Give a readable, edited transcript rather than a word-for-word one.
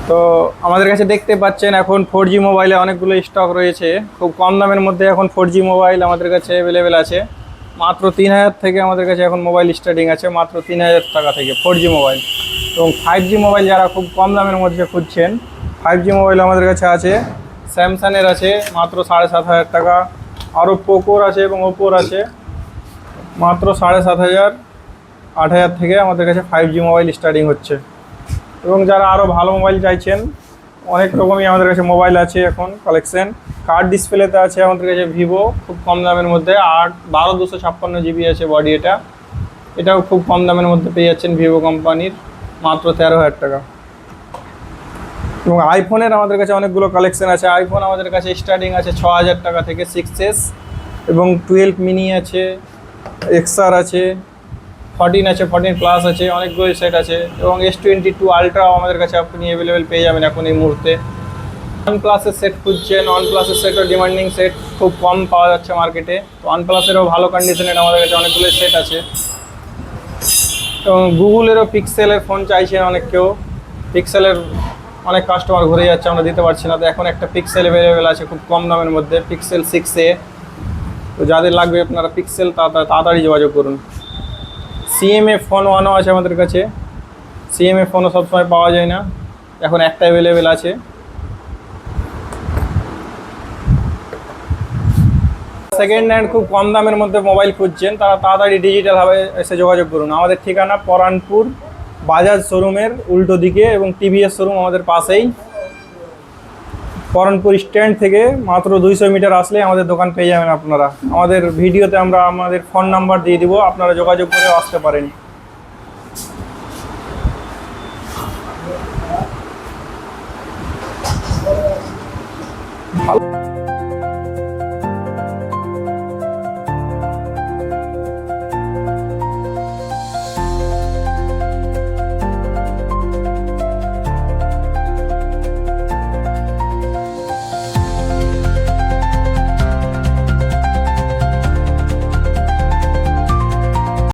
তো আমাদের কাছে দেখতে পাচ্ছেন এখন 4G মোবাইলে অনেকগুলো স্টক রয়েছে। খুব কম দামের মধ্যে এখন 4G মোবাইল আমাদের কাছে অ্যাভেলেবেল আছে। মাত্র 3000 থেকে আমাদের কাছে এখন মোবাইল স্টার্টিং আছে, মাত্র 3000 টাকা থেকে 4G মোবাইল। এবং 5G মোবাইল যারা খুব কম দামের মধ্যে খুঁজছেন, 5G মোবাইল আমাদের কাছে আছে। স্যামসাংয়ের আছে মাত্র 7500 টাকা, আরও পোকোর আছে এবং ওপোর আছে মাত্র 7500, 8000 থেকে আমাদের কাছে 5G মোবাইল স্টার্টিং হচ্ছে। এবং যারা আরও ভালো মোবাইল চাইছেন, অনেক রকমই আমাদের কাছে মোবাইল আছে এখন কালেকশন। কার্ড ডিসপ্লেতে আছে আমাদের কাছে ভিভো, খুব কম দামের মধ্যে 12256 GB আছে বডি। এটাও খুব কম দামের মধ্যে পেয়ে যাচ্ছেন ভিভো কোম্পানির, মাত্র 13000 টাকা। এবং আইফোনের আমাদের কাছে অনেকগুলো কালেকশন আছে। আইফোন আমাদের কাছে স্টার্টিং আছে 6000 টাকা থেকে 6s, এবং 12 মিনি আছে, এক্সআর আছে, 14 আছে, 14 প্লাস আছে, অনেকগুলো সেট আছে। এবং S22 আলট্রাও আমাদের কাছে আপনি অ্যাভেলেবেল পেয়ে যাবেন এখন এই মুহূর্তে। OnePlus-এর সেট খুঁজছেন, OnePlus-এর সেটও ডিমান্ডিং সেট, খুব কম পাওয়া যাচ্ছে মার্কেটে। তো OnePlus-এরও ভালো কন্ডিশনের আমাদের কাছে অনেকগুলো সেট আছে। এবং গুগলেরও পিক্সেলের ফোন চাইছেন অনেক কেউ, পিক্সেলের অনেক কাস্টমার ঘুরে যাচ্ছে, আমরা দিতে পারছি না। তো এখন একটা পিক্সেল অ্যাভেলেবেল আছে খুব কম দামের মধ্যে, পিক্সেল 6a। তো যাদের লাগবে আপনারা পিক্সেল তাড়াতাড়ি যোগাযোগ করুন। CMA ফোন 1ও আছে আমাদের কাছে। CMA ফোনও সবসময় পাওয়া যায় না, এখন একটা অ্যাভেলেবেল আছে। সেকেন্ড হ্যান্ড খুব কম দামের মধ্যে মোবাইল খুঁজছেন, তারা তাড়াতাড়ি ডিজিটালভাবে এসে যোগাযোগ করুন। আমাদের ঠিকানা পরানপুর বাজাজ শোরুমের উল্টো দিকে, এবং TVS শোরুম আমাদের পাশেই। পরানপুর স্ট্যান্ড থেকে মাত্র 200 মিটার আসলে আমাদের দোকান পেয়ে যাবেন আপনারা। আমাদের ভিডিওতে আমরা আমাদের ফোন নাম্বার দিয়ে দিব, আপনারা যোগাযোগ করে আসতে পারেন।